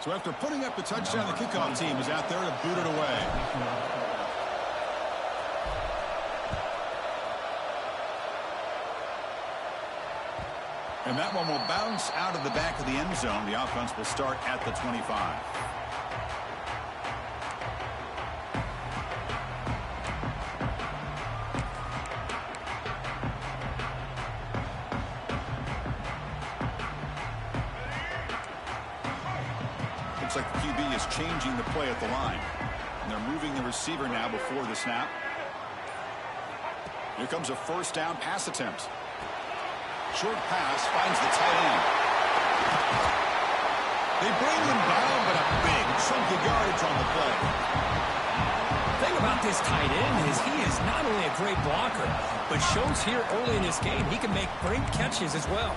So after putting up the touchdown, the kickoff team is out there to boot it away. And that one will bounce out of the back of the end zone. The offense will start at the 25. Looks like the QB is changing the play at the line. And they're moving the receiver now before the snap. Here comes a first down pass attempt. Short pass finds the tight end. They bring him down, but a big chunk of yardage on the play. The thing about this tight end is he is not only a great blocker, but shows here early in this game he can make great catches as well.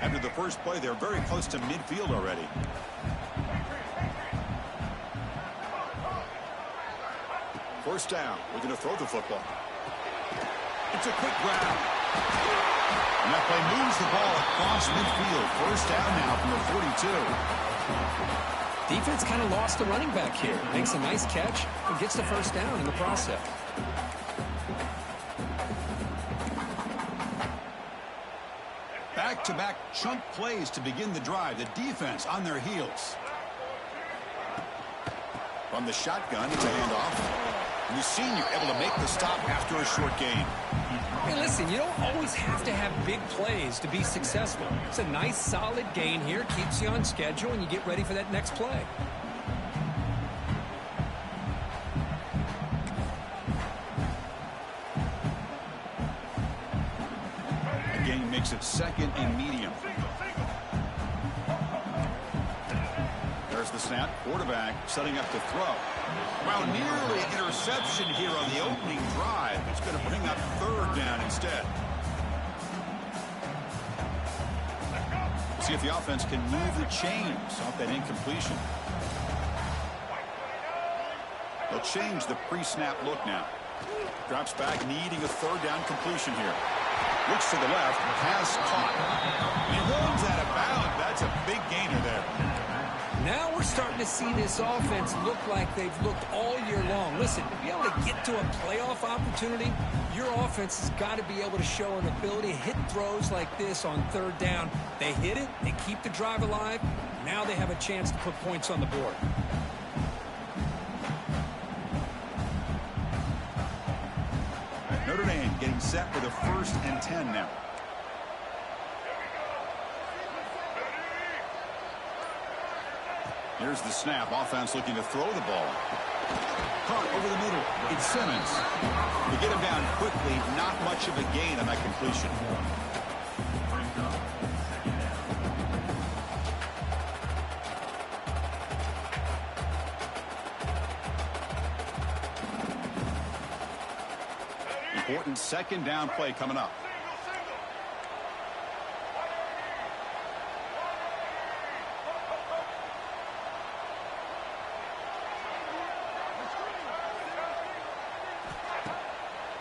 After the first play, they're very close to midfield already. First down. We're going to throw the football. It's a quick grab. And that play moves the ball across midfield. First down now from the 42. Defense kind of lost the running back here. Makes a nice catch and gets the first down in the process. Back-to-back chunk plays to begin the drive. The defense on their heels. From the shotgun, it's a handoff. And the senior able to make the stop after a short gain. Hey, listen, you don't always have to have big plays to be successful. It's a nice, solid gain here. Keeps you on schedule, and you get ready for that next play. The gain makes it second and medium. There's the snap. Quarterback setting up to throw. Well, nearly an interception here on the opening drive. It's going to bring up third down instead. We'll see if the offense can move the chains off that incompletion. They'll change the pre-snap look now. Drops back, needing a third down completion here. Looks to the left, has caught. He runs out of bounds. That's a big gainer there. Now we're starting to see this offense look like they've looked all year long. Listen, to be able to get to a playoff opportunity, your offense has got to be able to show an ability to hit throws like this on third down. They hit it, they keep the drive alive. Now they have a chance to put points on the board. Notre Dame getting set for the 1st and 10 now. Here's the snap. Offense looking to throw the ball. Caught over the middle. It's Simmons. They get him down quickly. Not much of a gain on that completion. Important second down play coming up.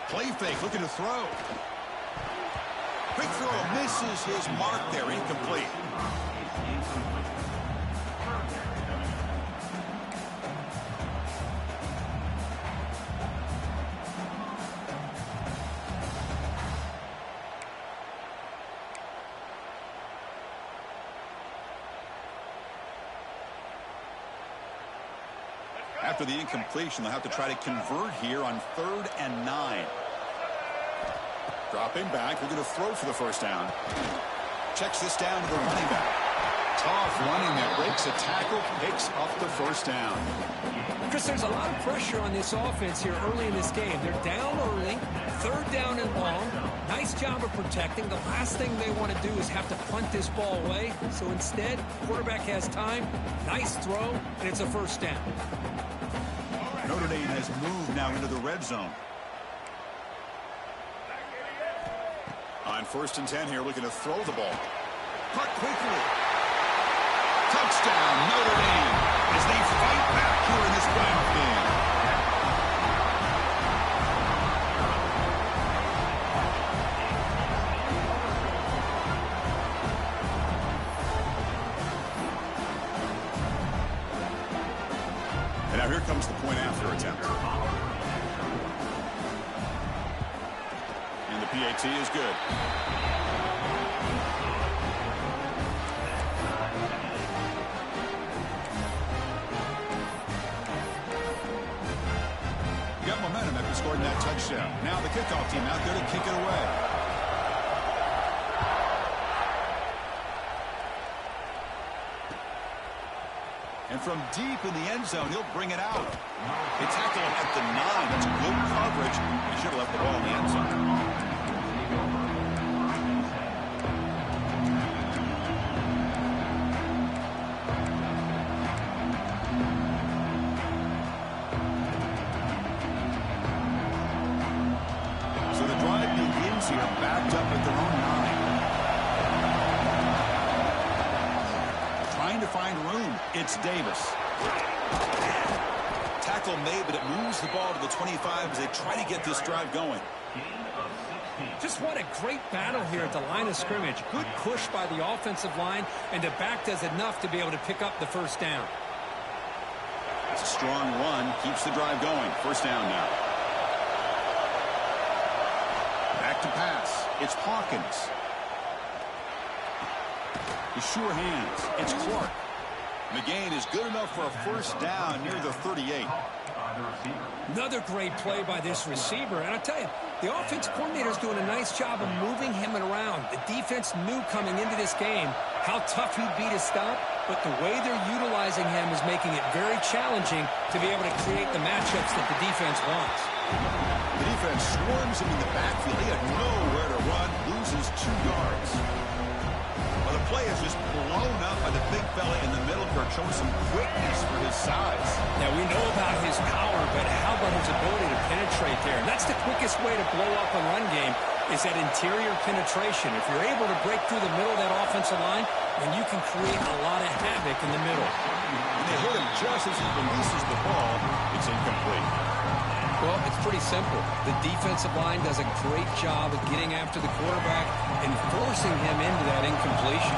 Play fake, looking to throw. Quick throw, misses his mark there, incomplete. After the incompletion, they'll have to try to convert here on 3rd and 9. Dropping back, we're going to throw for the first down. Checks this down to the running back. Tough running there, breaks a tackle, picks up the first down. Chris, there's a lot of pressure on this offense here early in this game. They're down early, 3rd down and long. Nice job of protecting. The last thing they want to do is have to punt this ball away. So instead, quarterback has time, nice throw, and it's a first down. Notre Dame has moved now into the red zone. On 1st and 10 here, looking to throw the ball. Cut quickly. Touchdown, Notre Dame, as they fight back here in this playoff game. And now here comes the point after attempt. And the PAT is good. Got momentum after scoring that touchdown. Now the kickoff team out there to kick it away. And from deep in the end zone, he'll bring it out. They tackle him at the 9. That's good coverage. He should have left the ball in the end zone. So the drive begins here, backed up at their own 9. Trying to find room. It's Davis. Tackle made, but it moves the ball to the 25 as they try to get this drive going. Just what a great battle here at the line of scrimmage. Good push by the offensive line, and the back does enough to be able to pick up the first down. It's a strong run. Keeps the drive going. First down now. Back to pass. It's Hawkins. With sure hands. It's Clark. The gain is good enough for a first down near the 38. Another great play by this receiver. And I tell you, the offense coordinator is doing a nice job of moving him around. The defense knew coming into this game how tough he'd be to stop, but the way they're utilizing him is making it very challenging to be able to create the matchups that the defense wants. The defense swarms him in the backfield. He had nowhere to run, loses 2 yards. Well, the play is just blown up by the big fella in the middle. Kirk showing some quickness for his size. Now, we know about his power, but how about his ability to penetrate there? That's the quickest way to blow up a run game, is that interior penetration. If you're able to break through the middle of that offensive line, then you can create a lot of havoc in the middle. And they hit him just as he releases the ball. It's incomplete. Well, it's pretty simple. The defensive line does a great job of getting after the quarterback and forcing him into that incompletion.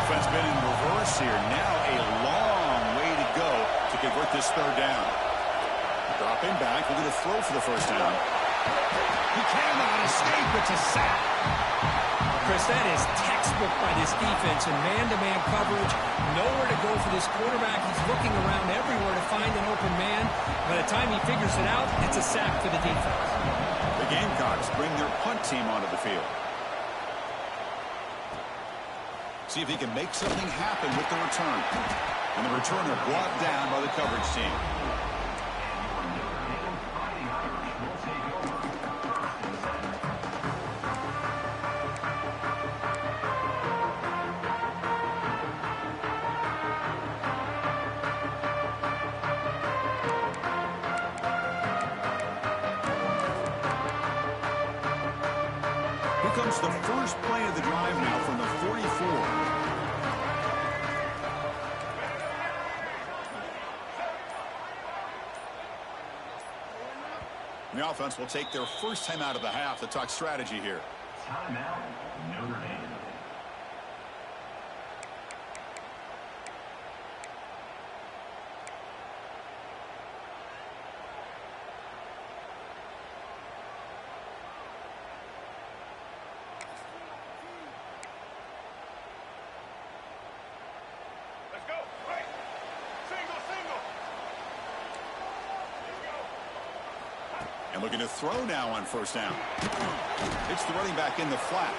Offense been in reverse here. Now a long way to go to convert this third down. Dropping back. We're going to throw for the first down. He cannot escape. It's a sack. Chris, that is textbook by this defense in man-to-man coverage. Nowhere to go for this quarterback. He's looking around everywhere to find an open man. By the time he figures it out, it's a sack for the defense. The Gamecocks bring their punt team onto the field. See if he can make something happen with the return. And the returner brought down by the coverage team. Comes the first play of the drive now from the 44. The offense will take their first time out of the half to talk strategy here. Timeout, Notre Dame. And looking to throw now on first down. It's the running back in the flat.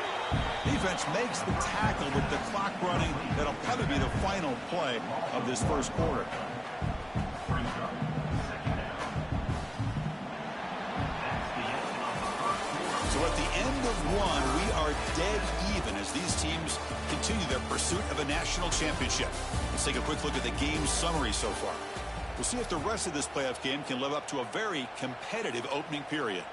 Defense makes the tackle with the clock running. That'll probably be the final play of this first quarter. So at the end of one, we are dead even as these teams continue their pursuit of a national championship. Let's take a quick look at the game summary so far. We'll see if the rest of this playoff game can live up to a very competitive opening period.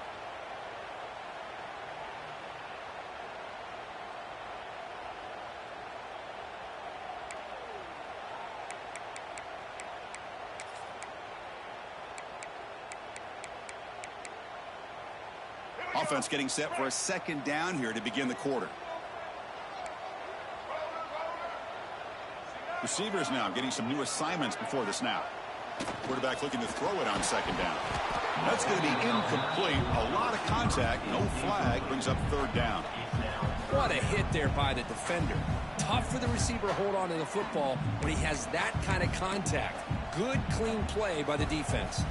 Offense getting set for a second down here to begin the quarter. Receivers now getting some new assignments before the snap. Quarterback looking to throw it on second down. That's going to be incomplete. A lot of contact. No flag. Brings up third down. What a hit there by the defender. Tough for the receiver to hold on to the football when he has that kind of contact. Good, clean play by the defense.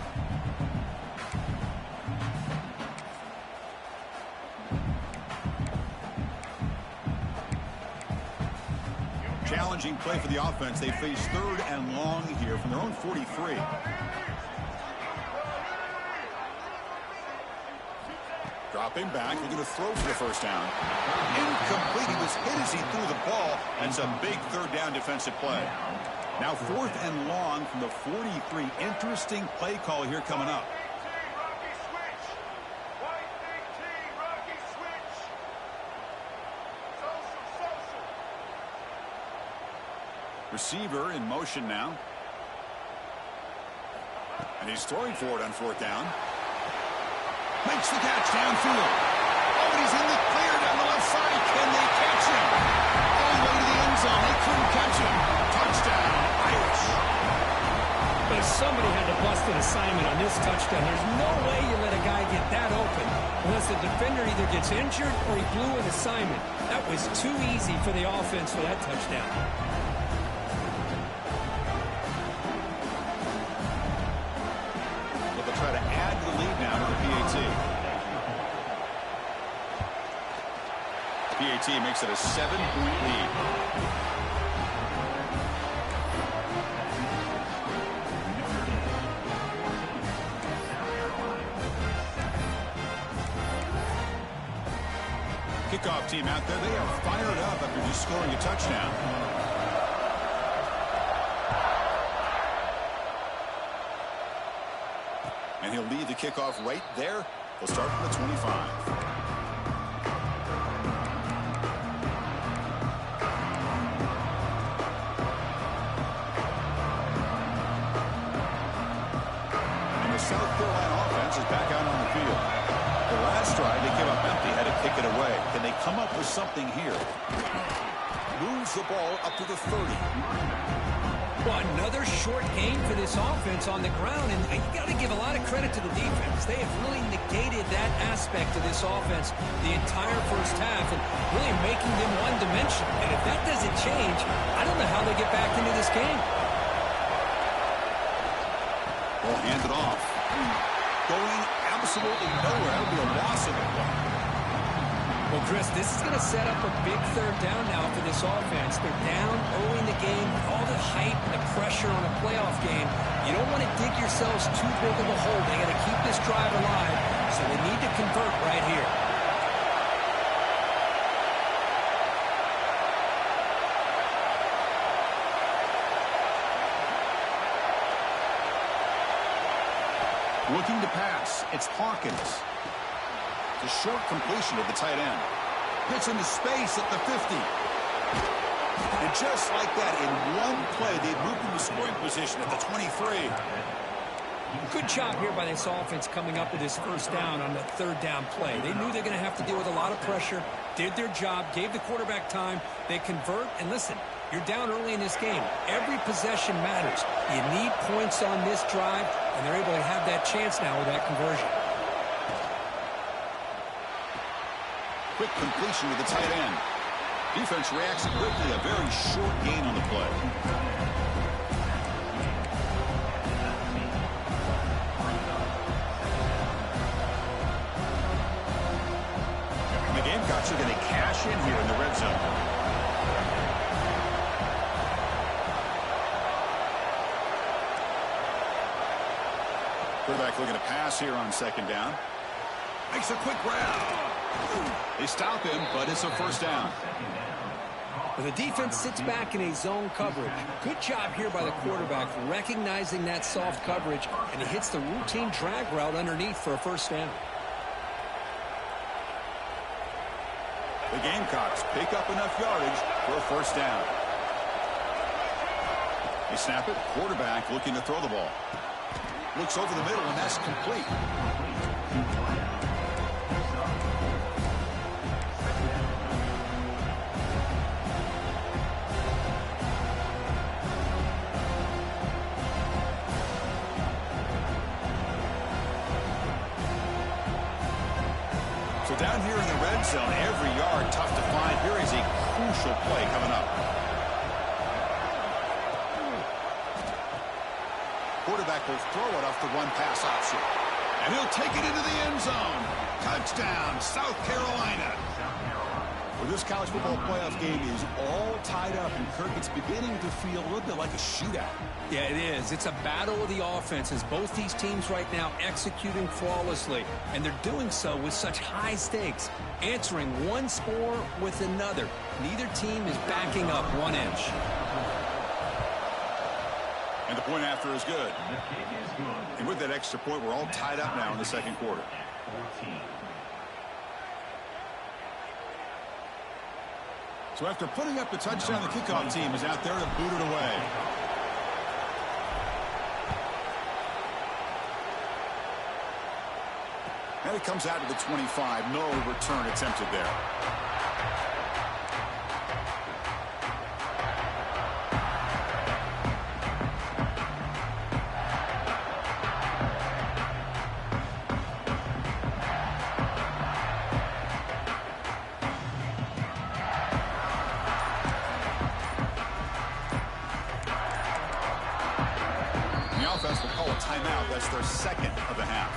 Challenging play for the offense. They face third and long here from their own 43. Dropping back, looking to throw for the first down. Incomplete. He was hit as he threw the ball. That's a big third down defensive play. Now fourth and long from the 43. Interesting play call here coming up. Receiver in motion now. And he's throwing for it on fourth down. Makes the catch downfield. Oh, and he's in the clear down the left side. Can they catch him? All the way to the end zone. They couldn't catch him. Touchdown, Irish. But somebody had to bust an assignment on this touchdown. There's no way you let a guy get that open unless the defender either gets injured or he blew an assignment. That was too easy for the offense for that touchdown. Try to add the lead now to the PAT. PAT makes it a 7-point lead. Kickoff team out there. They are fired up after just scoring a touchdown. And he'll lead the kickoff right there. They'll start from the 25. And the South Carolina offense is back out on the field. The last drive, they came up empty, had to kick it away. Can they come up with something here? Moves the ball up to the 30. Well, another short game for this offense on the ground, and you got to give a lot of credit to the defense. They have really negated that aspect of this offense the entire first half and really making them one-dimensional. And if that doesn't change, I don't know how they get back into this game. Ball handed off. Going absolutely nowhere. That would be a loss of the play. Well, Chris, this is going to set up a big third down now for this offense. They're down early in the game. All the hype and the pressure on a playoff game. You don't want to dig yourselves too big of a hole. They got to keep this drive alive, so they need to convert right here. Looking to pass. It's Hawkins. A short completion to the tight end. Gets into space at the 50. And just like that, in one play, they moved into scoring position at the 23. Good job here by this offense coming up with this first down on the third down play. They knew they're going to have to deal with a lot of pressure, did their job, gave the quarterback time. They convert, and listen, you're down early in this game. Every possession matters. You need points on this drive, and they're able to have that chance now with that conversion. Quick completion to the tight end. Defense reacts quickly. A very short gain on the play. And the Gamecocks are going to cash in here in the red zone. Quarterback looking to pass here on second down. Makes a quick grab. They stop him, but it's a first down. Well, the defense sits back in a zone coverage. Good job here by the quarterback recognizing that soft coverage, and he hits the routine drag route underneath for a first down. The Gamecocks pick up enough yardage for a first down. They snap it. Quarterback looking to throw the ball. Looks over the middle, and that's complete. So down here in the red zone, every yard tough to find. Here is a crucial play coming up. Quarterback will throw it off the run-pass option. And he'll take it into the end zone. Touchdown, South Carolina. Well, this college football playoff game is all tied up, and Kirk, it's beginning to feel a little bit like a shootout. Yeah, it is. It's a battle of the offenses. Both these teams right now executing flawlessly, and they're doing so with such high stakes, answering one score with another. Neither team is backing up 1 inch. And the point after is good. And with that extra point, we're all tied up now in the second quarter. So after putting up the touchdown, the kickoff team is out there to boot it away. And it comes out to the 25. No return attempted there. Will call a timeout. That's their second of the half.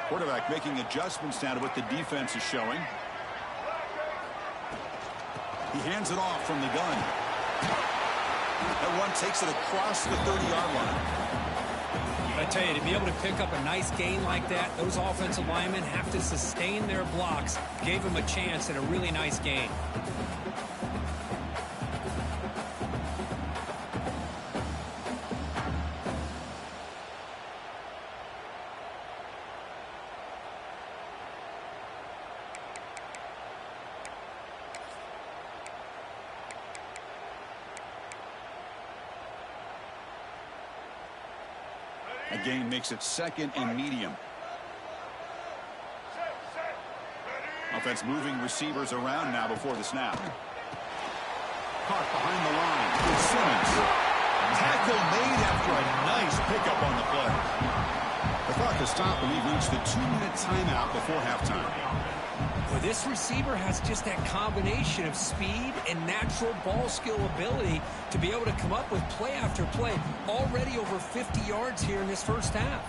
Quarterback making adjustments now to what the defense is showing. He hands it off from the gun. That one takes it across the 30-yard line. I tell you, to be able to pick up a nice gain like that, those offensive linemen have to sustain their blocks. Gave him a chance at a really nice gain. A gain makes it second and medium. Offense moving receivers around now before the snap. Caught behind the line. It's Simmons. Tackle made after a nice pickup on the play. The clock has stopped, and we've reached the 2-minute timeout before halftime. Well, this receiver has just that combination of speed and natural ball skill ability to be able to come up with play after play. Already over 50 yards here in this first half.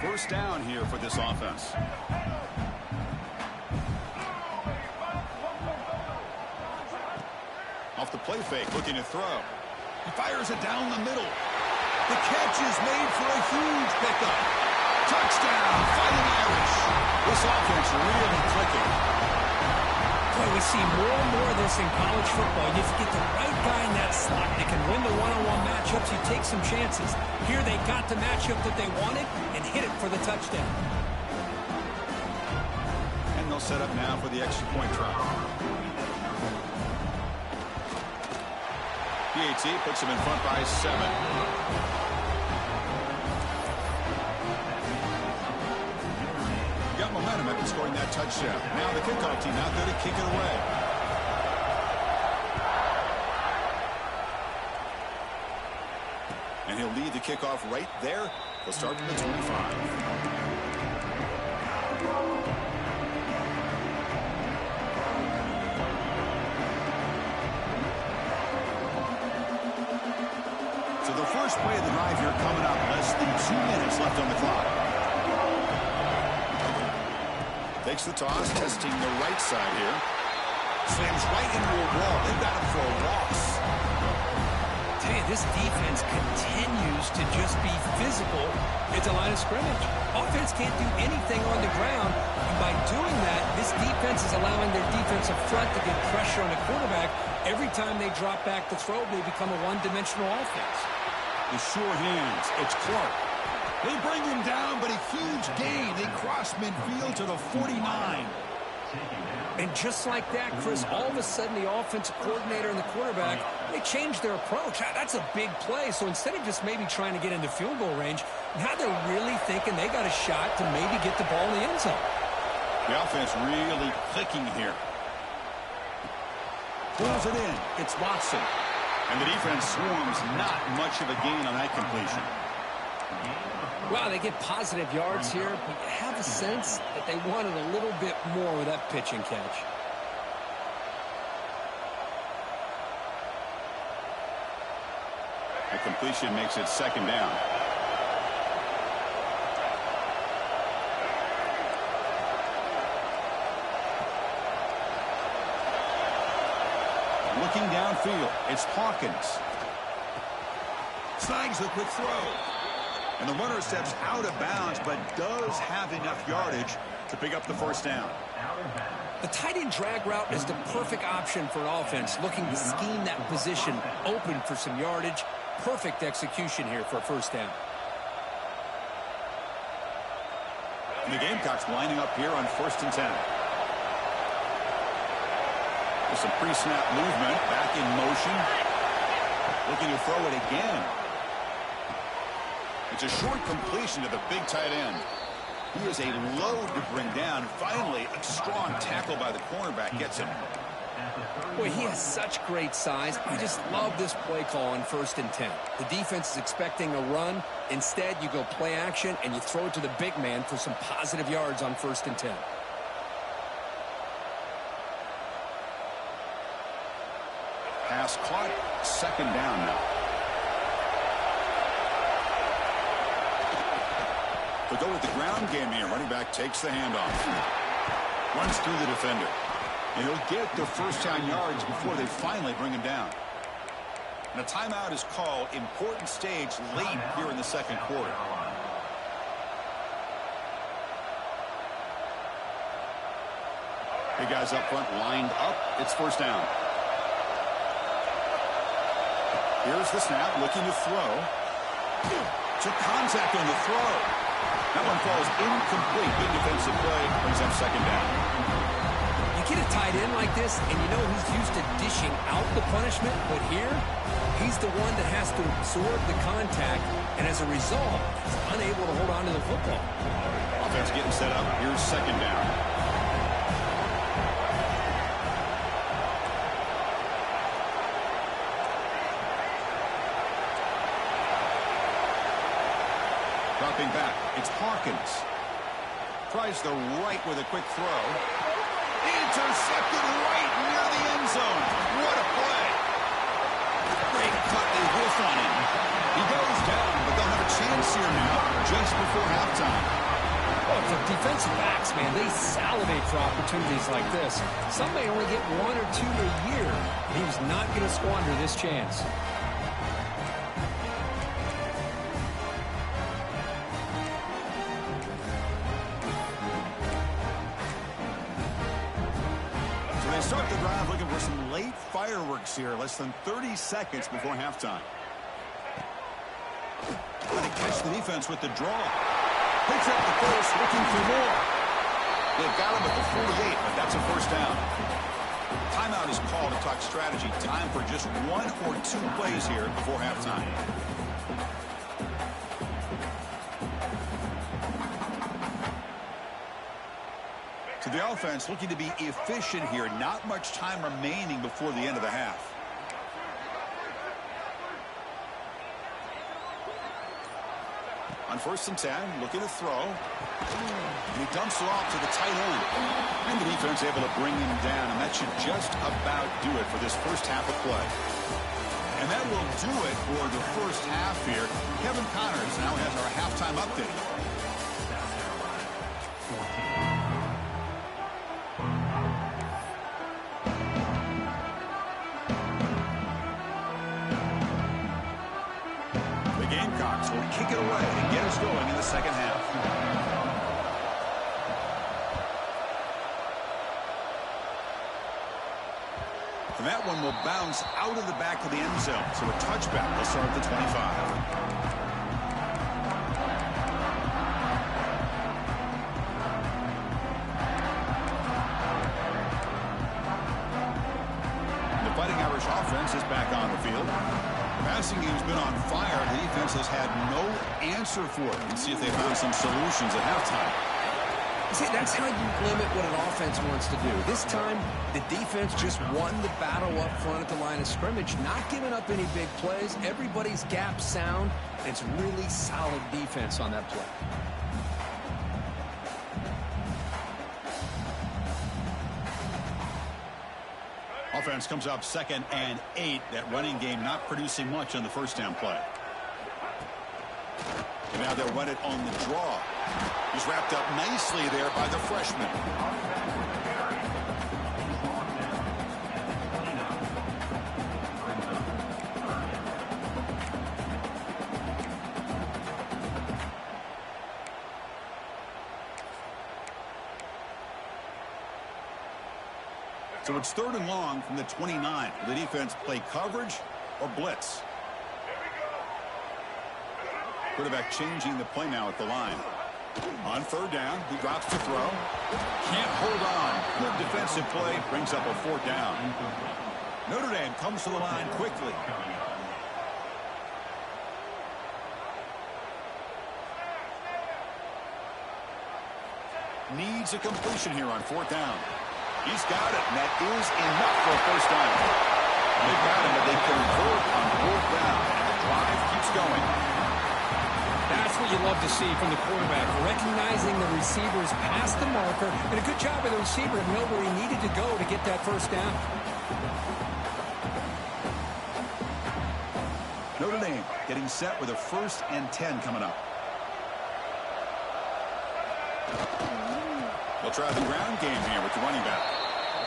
First down here for this offense. Off the play fake, looking to throw. He fires it down the middle. The catch is made for a huge pickup. Touchdown, Fighting Irish. This offense really clicking. Boy, we see more and more of this in college football. If you get the right guy in that slot, they can win the one-on-one matchups. You take some chances. Here they got the matchup that they wanted and hit it for the touchdown. And they'll set up now for the extra point try. PAT puts them in front by 7. Got momentum after scoring that touchdown. Now the kickoff team out there to kick it away. And he'll lead the kickoff right there. He'll start from the 25. First play of the drive here coming up. Less than 2 minutes left on the clock. Takes the toss, testing the right side here. Slams right into a wall. They've got him for a loss. Tell you, this defense continues to just be physical at the line of scrimmage. Offense can't do anything on the ground, and by doing that, this defense is allowing their defensive front to get pressure on the quarterback. Every time they drop back to throw, they become a one-dimensional offense. The sure hands. It's Clark. They bring him down, but a huge gain. They cross midfield to the 49. And just like that, Chris, all of a sudden the offensive coordinator and the quarterback, they changed their approach. That's a big play. So instead of just maybe trying to get into field goal range, now they're really thinking they got a shot to maybe get the ball in the end zone. The offense really clicking here. Pulls it in. It's Watson. And the defense swarms not much of a gain on that completion. Wow, they get positive yards here, but you have a sense that they wanted a little bit more with that pitch and catch. The completion makes it second down. Looking downfield, it's Hawkins. Snags the quick throw. And the runner steps out of bounds, but does have enough yardage to pick up the first down. The tight end drag route is the perfect option for an offense looking to scheme that position open for some yardage. Perfect execution here for a first down. And the Gamecocks lining up here on 1st and 10. With some pre-snap movement, back in motion. Looking to throw it again. It's a short completion to the big tight end. He is a load to bring down. Finally, a strong tackle by the cornerback gets him. Boy, he has such great size. I just love this play call on 1st and 10. The defense is expecting a run. Instead, you go play action, and you throw it to the big man for some positive yards on 1st and 10. Pass caught. Second down now. They go with the ground game here. Running back takes the handoff. Runs through the defender. And he'll get the first down yards before they finally bring him down. And a timeout is called. Important stage late here in the second quarter. Big guys up front lined up. It's first down. Here's the snap, looking to throw. Took contact on the throw. That one falls incomplete. Good defensive play. Brings up second down. You get a tight end like this, and you know he's used to dishing out the punishment, but here, he's the one that has to absorb the contact, and as a result, he's unable to hold on to the football. Offense getting set up. Here's second down. Dropping back, it's Hawkins. Tries the right with a quick throw. Intercepted right near the end zone. What a play. Great cut and whiff on him. He goes down, but they'll have a chance here now just before halftime. Oh, for defensive backs, man, they salivate for opportunities like this. Some may only get 1 or 2 a year. He was not going to squander this chance. Start the drive looking for some late fireworks here. Less than 30 seconds before halftime. Trying to catch the defense with the draw. Picks up the first, looking for more. They've got him at the 48, but that's a first down. Timeout is called to talk strategy. Time for just 1 or 2 plays here before halftime. So the offense looking to be efficient here. Not much time remaining before the end of the half. On 1st and 10, looking to throw. And he dumps it off to the tight end. And the defense able to bring him down. And that should just about do it for this first half of play. And that will do it for the first half here. Kevin Connors now has our halftime update. Gamecocks will kick it away and get us going in the second half. And that one will bounce out of the back of the end zone. So a touchback will start at the 25. offense is back on the field. The passing game's been on fire. The defense has had no answer for it. Let's see if they found some solutions at halftime. See, that's how you limit what an offense wants to do. This time, the defense just won the battle up front at the line of scrimmage, not giving up any big plays. Everybody's gap sound. It's really solid defense on that play. Offense comes up 2nd and 8. That running game not producing much on the first down play. And now they'll run it on the draw. He's wrapped up nicely there by the freshman. So it's 3rd and long from the 29. Will the defense play coverage or blitz? Quarterback changing the play now at the line. On 3rd down, he drops to throw. Can't hold on. Good defensive play, brings up a 4th down. Notre Dame comes to the line quickly. Needs a completion here on 4th down. He's got it, and that is enough for a first down. They've got him, but they convert on 4th down, and the drive keeps going. That's what you love to see from the quarterback, recognizing the receivers past the marker, and a good job by the receiver to know where he needed to go to get that first down. Notre Dame getting set with a 1st and 10 coming up. They'll try the ground game here with the running back.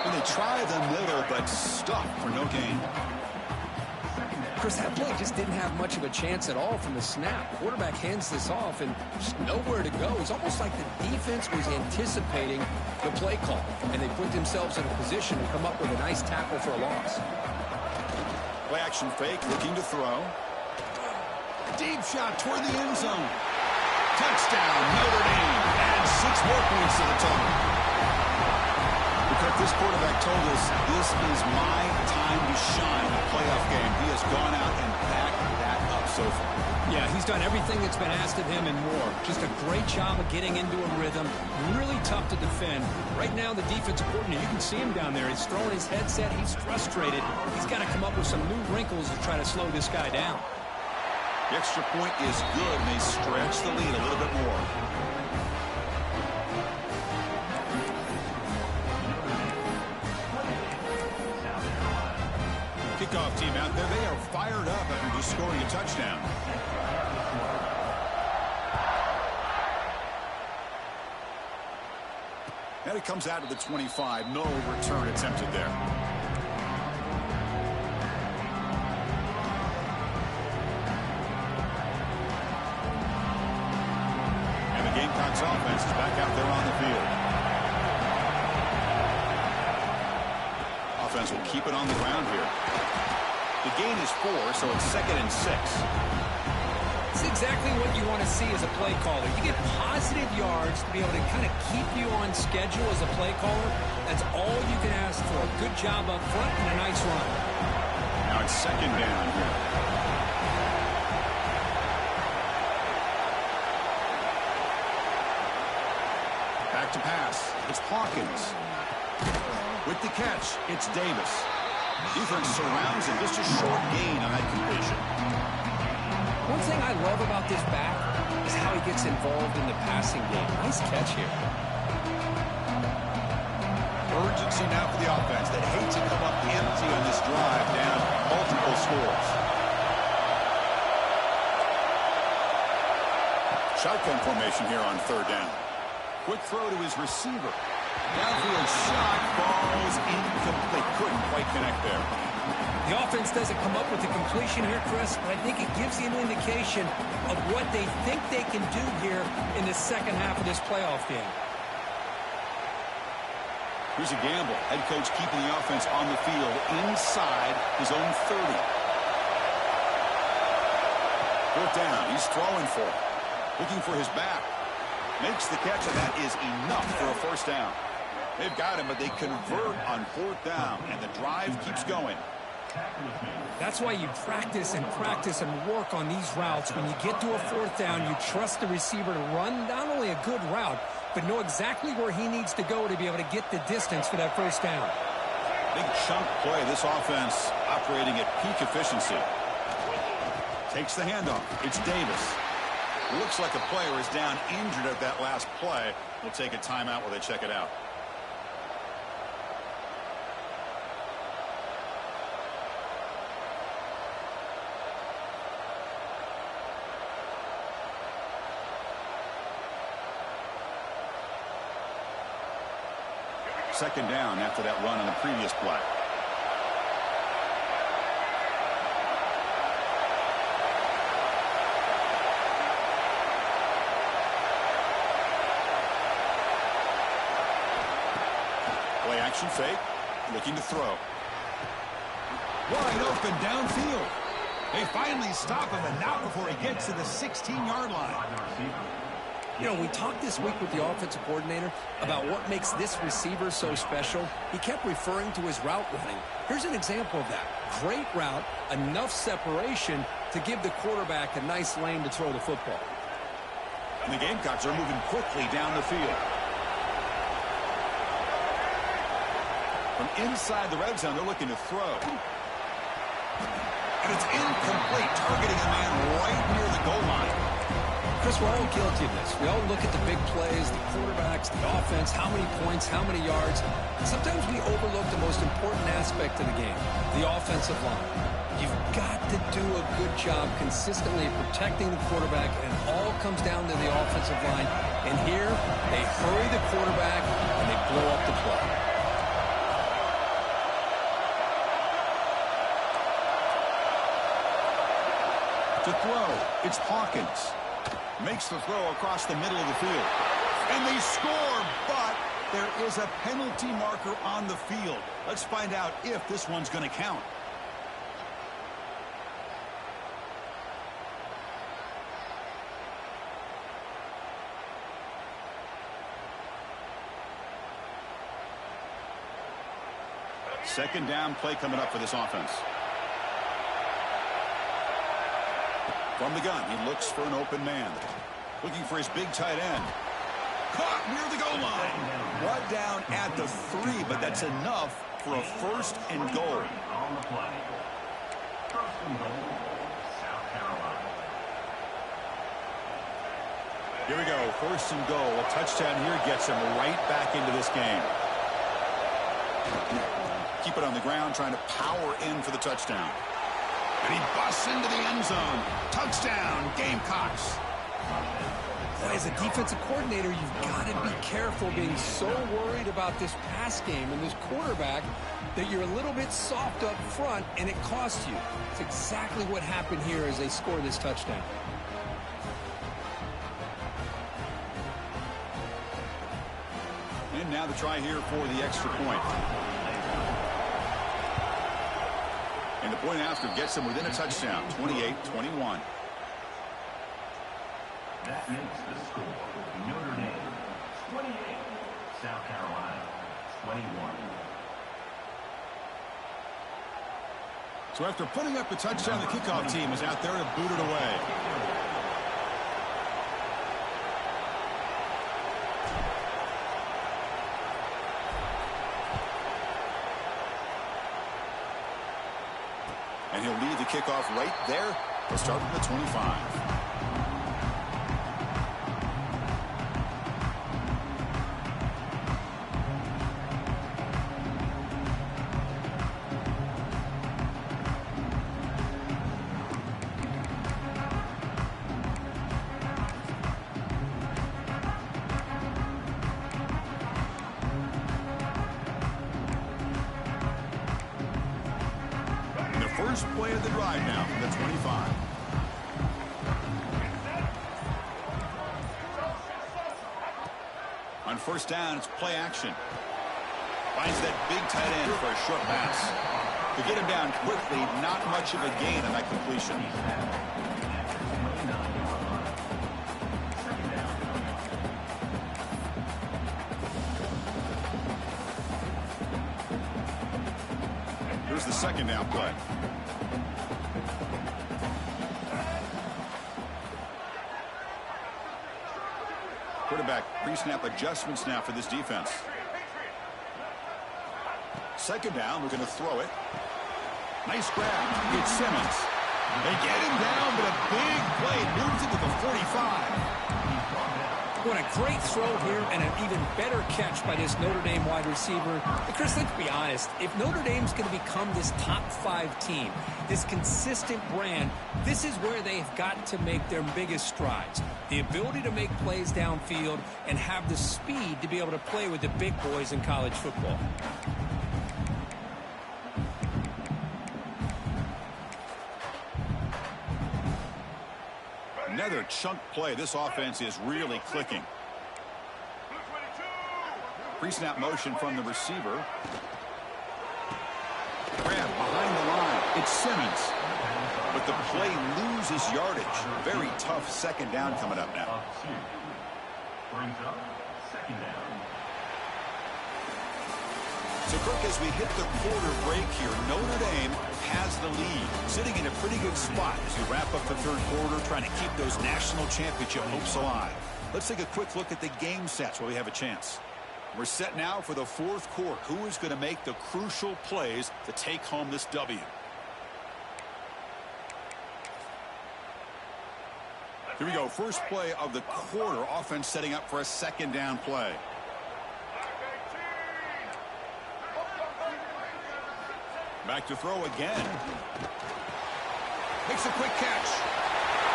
And they try the middle, but stuck for no gain. Chris, that play just didn't have much of a chance at all from the snap. Quarterback hands this off and just nowhere to go. It's almost like the defense was anticipating the play call, and they put themselves in a position to come up with a nice tackle for a loss. Play action fake, looking to throw. Deep shot toward the end zone. Touchdown, Notre Dame. And 6 more points to the total. Because this quarterback told us this is my time to shine in a playoff game. He has gone out and backed that up so far. Yeah, he's done everything that's been asked of him and more. Just a great job of getting into a rhythm. Really tough to defend. Right now, the defensive coordinator, you can see him down there. He's throwing his headset. He's frustrated. He's got to come up with some new wrinkles to try to slow this guy down. The extra point is good, and they stretch the lead a little bit more. Kickoff team out there. They are fired up after just scoring a touchdown. And it comes out to the 25. No return attempted there. And the Gamecocks offense is back out there on the field. Offense will keep it on the ground here. The gain is 4, so it's 2nd and 6. It's exactly what you want to see as a play caller. You get positive yards to be able to kind of keep you on schedule as a play caller. That's all you can ask for. Good job up front and a nice run. Now it's 2nd down here. Back to pass. It's Hawkins. With the catch, it's Davis. Defense surrounds him. Just a short gain on that completion. One thing I love about this back is how he gets involved in the passing game. Nice catch here. Urgency now for the offense that hate to come up empty on this drive, down multiple scores. Shotgun formation here on 3rd down. Quick throw to his receiver. Downfield shot, falls incomplete. Couldn't quite connect there. The offense doesn't come up with the completion here, Chris, but I think it gives you an indication of what they think they can do here in the second half of this playoff game. Here's a gamble. Head coach keeping the offense on the field inside his own 30. 4th down. He's throwing for it. Looking for his back. Makes the catch, and that is enough for a first down. They've got him, but they convert on 4th down, and the drive keeps going. That's why you practice and practice and work on these routes. When you get to a fourth down, you trust the receiver to run not only a good route, but know exactly where he needs to go to be able to get the distance for that first down. Big chunk play. This offense operating at peak efficiency. Takes the handoff. It's Davis. Looks like a player is down injured at that last play. They'll take a timeout while they check it out. Second down after that run on the previous play. Play action fake. Looking to throw. Wide open downfield. They finally stop him, and not before he gets to the 16-yard line. You know, we talked this week with the offensive coordinator about what makes this receiver so special. He kept referring to his route running. Here's an example of that. Great route, enough separation to give the quarterback a nice lane to throw the football. And the Gamecocks are moving quickly down the field. From inside the red zone, they're looking to throw. And it's incomplete, targeting a man right near the goal line. Chris, we're all guilty of this. We all look at the big plays, the quarterbacks, the offense, how many points, how many yards. Sometimes we overlook the most important aspect of the game, the offensive line. You've got to do a good job consistently protecting the quarterback, and it all comes down to the offensive line. And here, they hurry the quarterback, and they blow up the play. To throw, it's Hawkins. Makes the throw across the middle of the field. And they score, but there is a penalty marker on the field. Let's find out if this one's going to count. Second down play coming up for this offense. From the gun, he looks for an open man. Looking for his big tight end. Caught near the goal line. Brought down at the 3, but that's enough for a first and goal. On the play. First and goal, South Carolina. Here we go, first and goal. A touchdown here gets him right back into this game. Keep it on the ground, trying to power in for the touchdown. And he busts into the end zone. Touchdown, Gamecocks. Boy, as a defensive coordinator, you've got to be careful being so worried about this pass game and this quarterback that you're a little bit soft up front, and it costs you. It's exactly what happened here as they score this touchdown. And now the try here for the extra point. And the point after gets him within a touchdown, 28-21. That makes the score. Notre Dame, 28. South Carolina, 21. So after putting up the touchdown, the kickoff team is out there to boot it away. And he'll lead the kickoff right there. He'll start from the 25. First play of the drive now from the 25. On first down, it's play action. Finds that big tight end for a short pass. To get him down quickly, not much of a gain on that completion. Here's the second down play. Quarterback pre-snap adjustments now for this defense. Second down, we're going to throw it. Nice grab. It's Simmons. They get him down, but a big play moves into the 45. What a great throw here and an even better catch by this Notre Dame wide receiver. And Chris, let's be honest. If Notre Dame's going to become this top 5 team, this consistent brand, this is where they've got to make their biggest strides. The ability to make plays downfield and have the speed to be able to play with the big boys in college football. Another chunk play. This offense is really clicking. Pre-snap motion from the receiver. Grab behind the line. It's Simmons. But the play loses yardage. Very tough second down coming up now. Brings up second down. So, Kirk, as we hit the quarter break here, Notre Dame has the lead, sitting in a pretty good spot as we wrap up the third quarter, trying to keep those national championship hopes alive. Let's take a quick look at the game sets while we have a chance. We're set now for the fourth quarter. Who is going to make the crucial plays to take home this W? Here we go. First play of the quarter. Offense setting up for a second down play. Back to throw again. Makes a quick catch.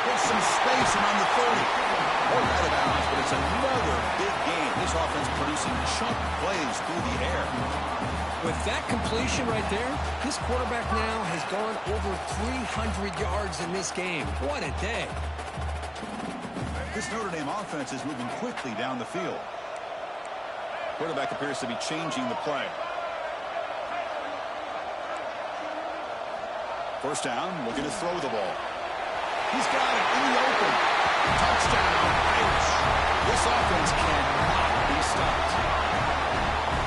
Gets some space around the 30. Out of bounds, but it's another big game. This offense producing chunk plays through the air. With that completion right there, this quarterback now has gone over 300 yards in this game. What a day. This Notre Dame offense is moving quickly down the field. Quarterback appears to be changing the play. First down, we're going to throw the ball. He's got it in the open. Touchdown, Irish. This offense cannot be stopped.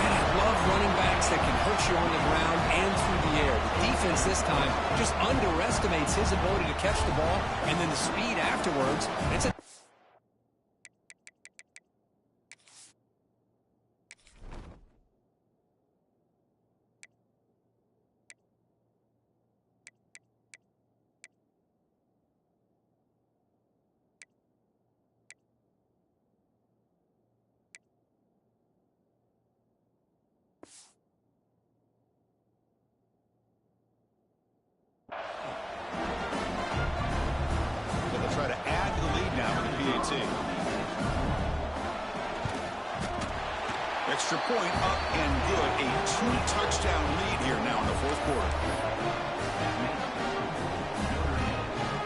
And I love running backs that can hurt you on the ground and through the air. The defense this time just underestimates his ability to catch the ball and then the speed afterwards. It's a try to add to the lead now with the PAT. Extra point up and good. A 2-touchdown lead here now in the fourth quarter.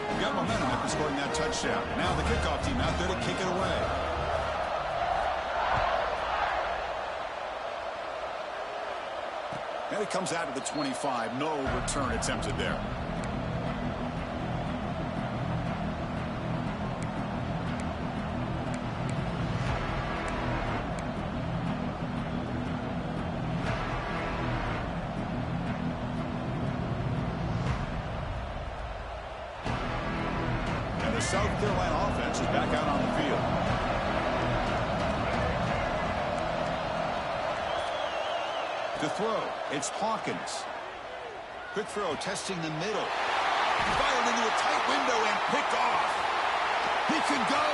We got momentum after scoring that touchdown. Now the kickoff team out there to kick it away. And it comes out of the 25. No return attempted there. South Carolina offense is back out on the field. To throw, it's Hawkins. Quick throw, testing the middle. Fired into a tight window and picked off. He can go.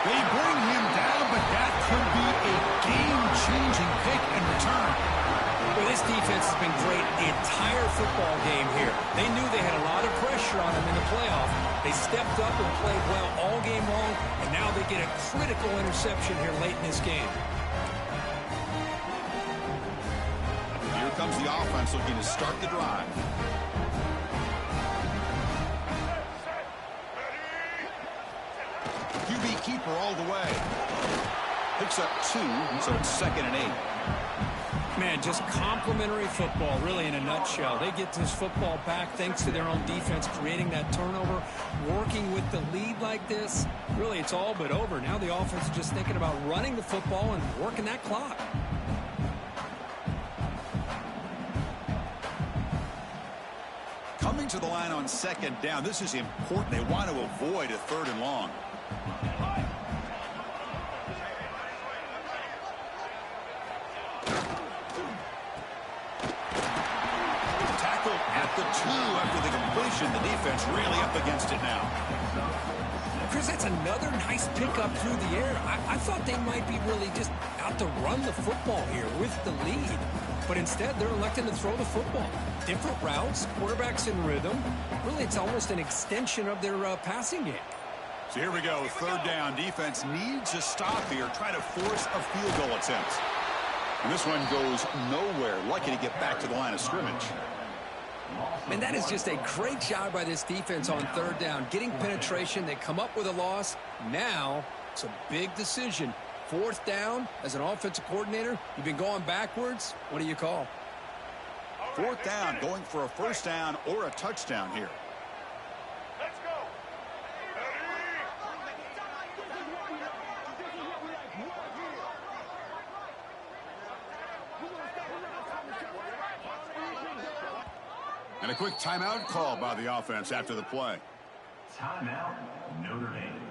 They bring him down, but that could be a game-changing pick and return. Well, this defense has been great the entire football game here. They knew they had a lot of pressure on them in the playoff. They stepped up and played well all game long, and now they get a critical interception here late in this game. Here comes the offense looking to start the drive. QB keeper all the way. Picks up 2, so it's 2nd and 8. Man, just complimentary football, really, in a nutshell. They get this football back thanks to their own defense, creating that turnover, working with the lead like this. Really, it's all but over. Now the offense is just thinking about running the football and working that clock. Going to the line on second down. This is important. They want to avoid a 3rd and long. Tackled at the 2 after the completion. The defense really up against it now. Chris, that's another nice pickup through the air. I thought they might be really just out to run the football here with the lead. But instead, they're electing to throw the football. Different routes, quarterbacks in rhythm. Really, it's almost an extension of their passing game. So here we go, 3rd down. Defense needs a stop here, try to force a field goal attempt. And this one goes nowhere. Lucky to get back to the line of scrimmage. And that is just a great job by this defense on 3rd down. Getting penetration, they come up with a loss. Now, it's a big decision. 4th down, as an offensive coordinator, you've been going backwards. What do you call? 4th down, going for a 1st down or a touchdown here. Let's go. And a quick timeout call by the offense after the play. Timeout, Notre Dame.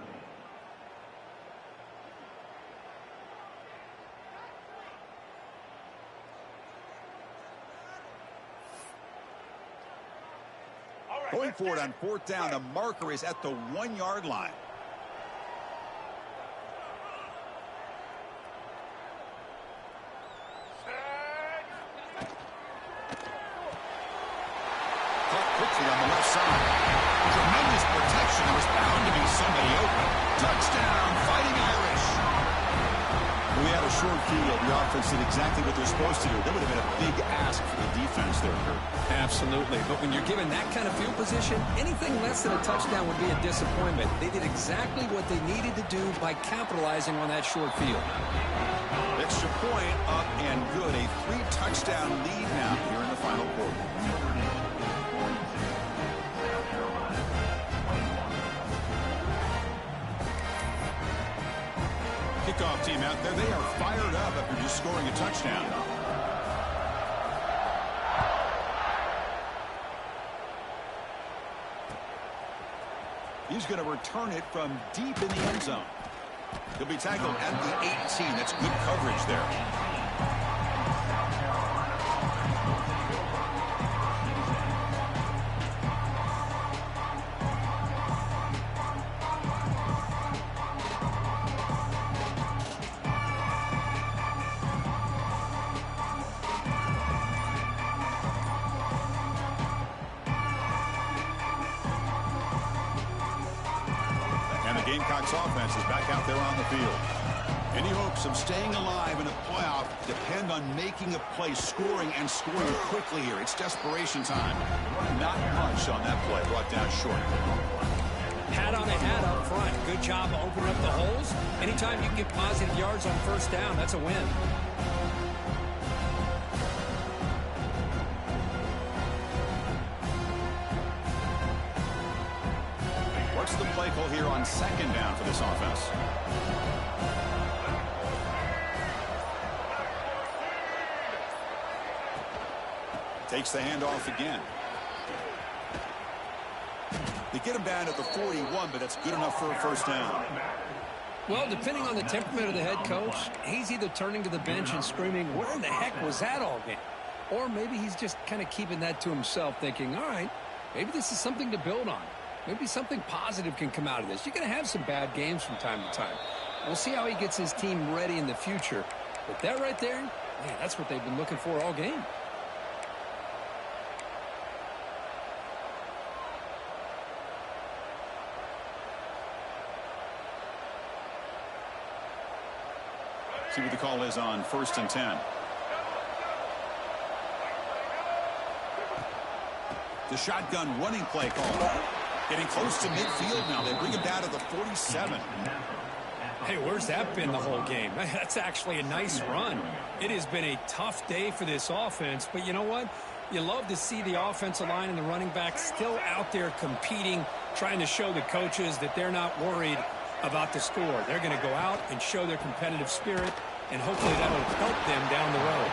Going forward on 4th down, the marker is at the 1-yard line. Caught quickly on the left side. Tremendous protection. There was bound to be somebody open. Touchdown, Fighting Irish. We had a short field. The offense did exactly what they're supposed to do. That would have been a big ask for the defense there, Kurt. Absolutely. But when you're given that kind of field position, anything less than a touchdown would be a disappointment. They did exactly what they needed to do by capitalizing on that short field. Extra point up and good. A 3-touchdown lead now here in the final quarter. Kickoff team out there. They are fired up after just scoring a touchdown. He's going to return it from deep in the end zone. He'll be tackled at the 18. That's good coverage there. Gamecocks offense is back out there on the field. Any hopes of staying alive in a playoff depend on making a play, scoring, and scoring quickly here. It's desperation time. Not much on that play, brought down short. Hat on a hat up front. Good job of opening up the holes. Anytime you can get positive yards on 1st down, that's a win. What's the play call here on 2nd down for this offense? Takes the handoff again. They get him down at the 41, but that's good enough for a 1st down. Well, depending on the temperament of the head coach, he's either turning to the bench and screaming, where in the heck was that all game? Or maybe he's just kind of keeping that to himself, thinking, all right, maybe this is something to build on. Maybe something positive can come out of this. You're going to have some bad games from time to time. We'll see how he gets his team ready in the future. But that right there, man, that's what they've been looking for all game. See what the call is on 1st and 10. The shotgun running play call. Getting close to midfield now. They bring him down to the 47. Hey, where's that been the whole game? That's actually a nice run. It has been a tough day for this offense, but you know what? You love to see the offensive line and the running back still out there competing, trying to show the coaches that they're not worried about the score. They're going to go out and show their competitive spirit, and hopefully that'll help them down the road.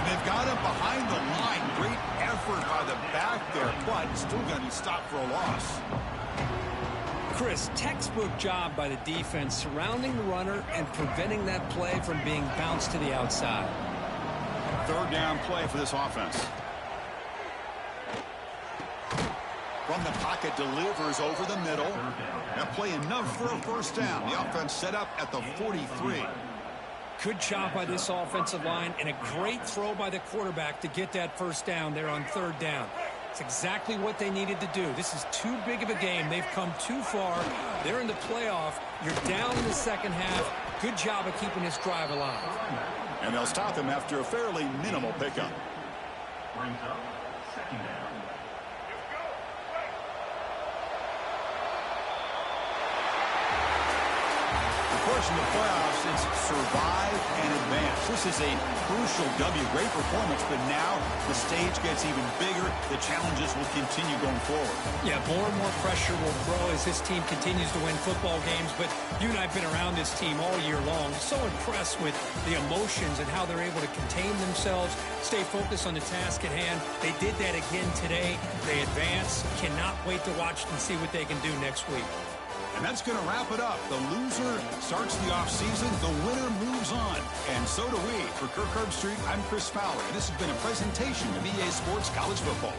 They've got him behind the line. Great effort effort by the back there, but still going to be stopped for a loss. Chris, textbook job by the defense surrounding the runner and preventing that play from being bounced to the outside. Third down play for this offense. From the pocket, delivers over the middle. That play enough for a first down. The offense set up at the 43. Good job by this offensive line and a great throw by the quarterback to get that first down there on third down. It's exactly what they needed to do. This is too big of a game. They've come too far. They're in the playoff. You're down in the second half. Good job of keeping this drive alive. And they'll stop him after a fairly minimal pickup. Brings up second down. Of course, in the playoffs, it's survive and advance. This is a crucial W. Great performance, but now the stage gets even bigger. The challenges will continue going forward. Yeah, more and more pressure will grow as this team continues to win football games, but you and I have been around this team all year long. So impressed with the emotions and how they're able to contain themselves, stay focused on the task at hand. They did that again today. They advance. Cannot wait to watch and see what they can do next week. And that's going to wrap it up. The loser starts the offseason. The winner moves on. And so do we. For Kirk Herbstreit, I'm Chris Fowler. And this has been a presentation of EA Sports College Football.